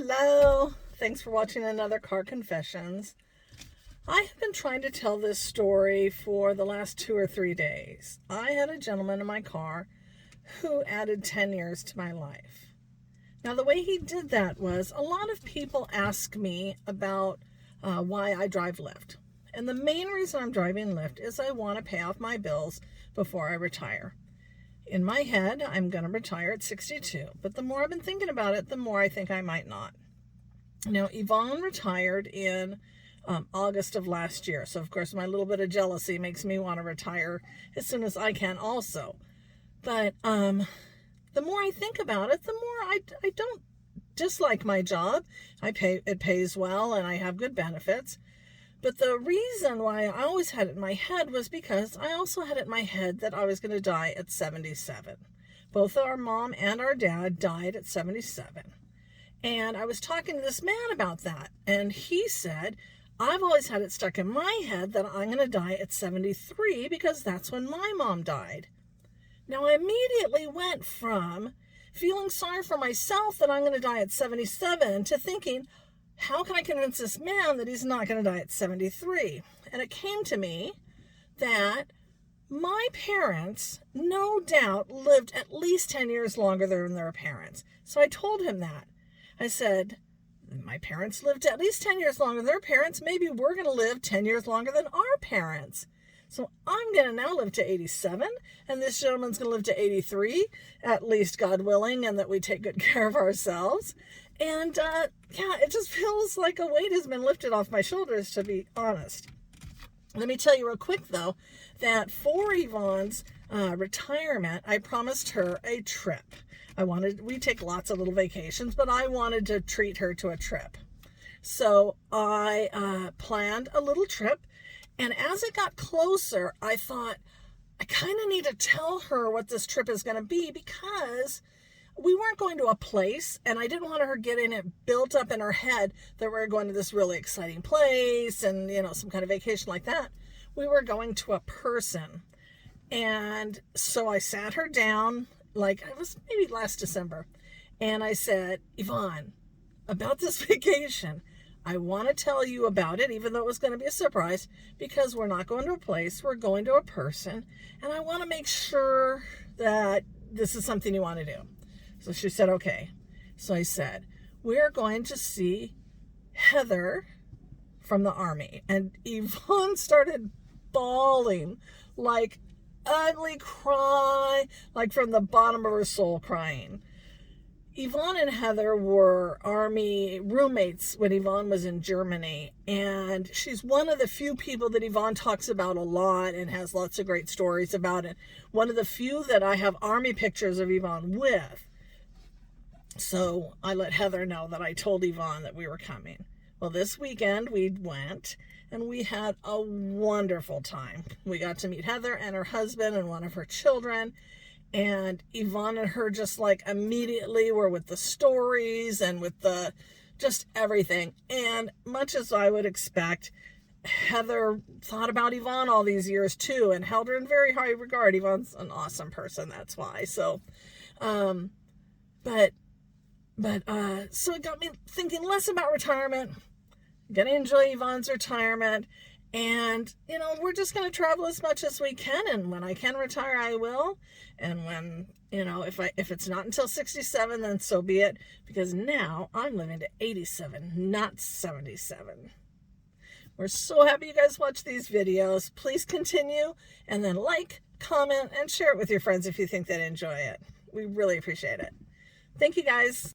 Hello! Thanks for watching another Car Confessions. I have been trying to tell this story for the last 2 or 3 days. I had a gentleman in my car who added 10 years to my life. Now, the way he did that was, a lot of people ask me about why I drive Lyft. And the main reason I'm driving Lyft is I want to pay off my bills before I retire. In my head, I'm going to retire at 62, but the more I've been thinking about it, the more I think I might not. Now, Yvonne retired in August of last year, so of course my little bit of jealousy makes me want to retire as soon as I can also. But the more I think about it, the more I don't dislike my job. It pays well, and I have good benefits. But the reason why I always had it in my head was because I also had it in my head that I was going to die at 77. Both our mom and our dad died at 77. And I was talking to this man about that, and he said, I've always had it stuck in my head that I'm going to die at 73 because that's when my mom died. Now, I immediately went from feeling sorry for myself that I'm going to die at 77 to thinking, how can I convince this man that he's not going to die at 73? And it came to me that my parents, no doubt, lived at least 10 years longer than their parents. So I told him that. I said, my parents lived at least 10 years longer than their parents. Maybe we're going to live 10 years longer than our parents. So I'm going to now live to 87, and this gentleman's going to live to 83, at least God willing, and that we take good care of ourselves. And yeah, it just feels like a weight has been lifted off my shoulders, to be honest. Let me tell you real quick, though, that for Yvonne's retirement, I promised her a trip. We take lots of little vacations, but I wanted to treat her to a trip. So I planned a little trip, and as it got closer, I thought, I kind of need to tell her what this trip is going to be, because we weren't going to a place, and I didn't want her getting it built up in her head that we were going to this really exciting place and, some kind of vacation like that. We were going to a person. And so I sat her down, it was maybe last December, and I said, Yvonne, about this vacation, I want to tell you about it, even though it was going to be a surprise, because we're not going to a place, we're going to a person, and I want to make sure that this is something you want to do. So she said, okay. So I said, we're going to see Heather from the Army. And Yvonne started bawling, like ugly cry, like from the bottom of her soul crying. Yvonne and Heather were Army roommates when Yvonne was in Germany. And she's one of the few people that Yvonne talks about a lot and has lots of great stories about it. One of the few that I have Army pictures of Yvonne with. So I let Heather know that I told Yvonne that we were coming. Well, this weekend we went, and we had a wonderful time. We got to meet Heather and her husband and one of her children, and Yvonne and her just immediately were with the stories and with the just everything. And much as I would expect, Heather thought about Yvonne all these years too and held her in very high regard. Yvonne's an awesome person, that's why. So, so it got me thinking less about retirement, gonna enjoy Yvonne's retirement, and, we're just gonna travel as much as we can, and when I can retire, I will, and when, if it's not until 67, then so be it, because now I'm living to 87, not 77. We're so happy you guys watch these videos. Please continue, and then comment, and share it with your friends if you think they'd enjoy it. We really appreciate it. Thank you, guys.